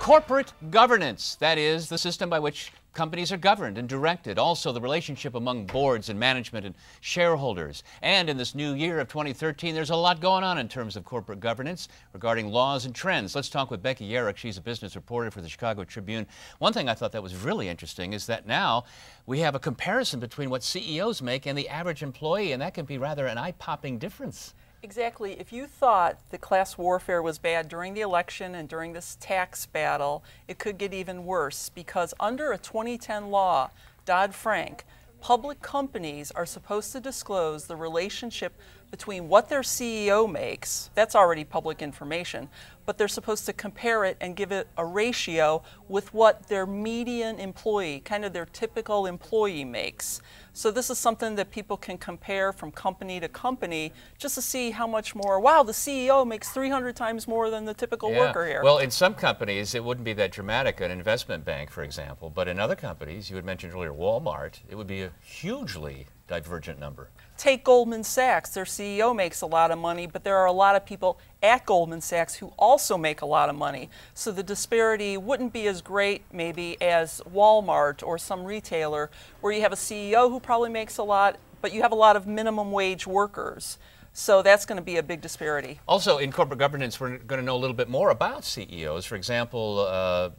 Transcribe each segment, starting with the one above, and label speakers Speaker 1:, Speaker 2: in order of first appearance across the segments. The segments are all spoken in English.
Speaker 1: Corporate governance, that is, the system by which companies are governed and directed. Also, the relationship among boards and management and shareholders. And in this new year of 2013, there's a lot going on in terms of corporate governance regarding laws and trends. Let's talk with Becky Yerak. She's a business reporter for the Chicago Tribune. One thing I thought that was really interesting is that now we have a comparison between what CEOs make and the average employee, and that can be rather an eye-popping difference.
Speaker 2: Exactly. If you thought the class warfare was bad during the election and during this tax battle, it could get even worse because under a 2010 law, Dodd-Frank, public companies are supposed to disclose the relationship between what their CEO makes, that's already public information, but they're supposed to compare it and give it a ratio with what their median employee, kind of their typical employee makes. So this is something that people can compare from company to company just to see how much more, wow, the CEO makes 300 times more than the typical worker here.
Speaker 1: Well, in some companies, it wouldn't be that dramatic, an investment bank, for example, but in other companies, you had mentioned earlier Walmart, it would be a hugely divergent number.
Speaker 2: Take Goldman Sachs. Their CEO makes a lot of money, but there are a lot of people at Goldman Sachs who also make a lot of money. So the disparity wouldn't be as great maybe as Walmart or some retailer where you have a CEO who probably makes a lot, but you have a lot of minimum wage workers. So that's going to be a big disparity.
Speaker 1: Also, in corporate governance, we're going to know a little bit more about CEOs. For example,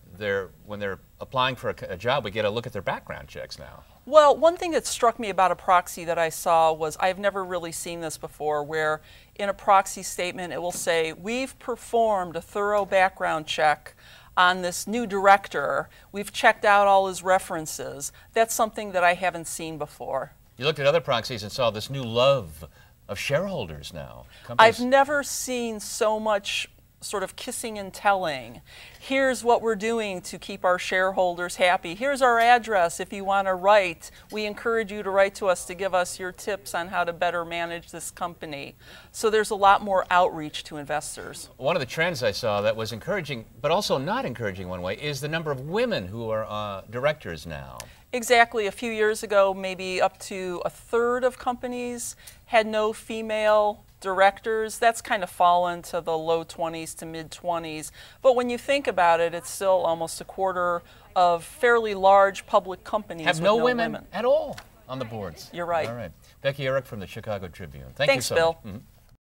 Speaker 1: when they're applying for a job, we get a look at their background checks now.
Speaker 2: Well, one thing that struck me about a proxy that I saw was I've never really seen this before, where in a proxy statement it will say, we've performed a thorough background check on this new director. We've checked out all his references. That's something that I haven't seen before.
Speaker 1: You looked at other proxies and saw this new love of shareholders now.
Speaker 2: I've never seen so much sort of kissing and telling. Here's what we're doing to keep our shareholders happy. Here's our address if you want to write. We encourage you to write to us to give us your tips on how to better manage this company. So there's a lot more outreach to investors.
Speaker 1: One of the trends I saw that was encouraging, but also not encouraging one way, is the number of women who are directors now.
Speaker 2: Exactly. A few years ago, maybe up to a third of companies had no female directors. That's kind of fallen to the low 20s to mid 20s. But when you think about it, it's still almost a quarter of fairly large public companies
Speaker 1: have
Speaker 2: with
Speaker 1: no women at all on the boards.
Speaker 2: You're right.
Speaker 1: All right. Becky Yerak from the Chicago Tribune. Thank you so much.
Speaker 2: Thanks, Bill.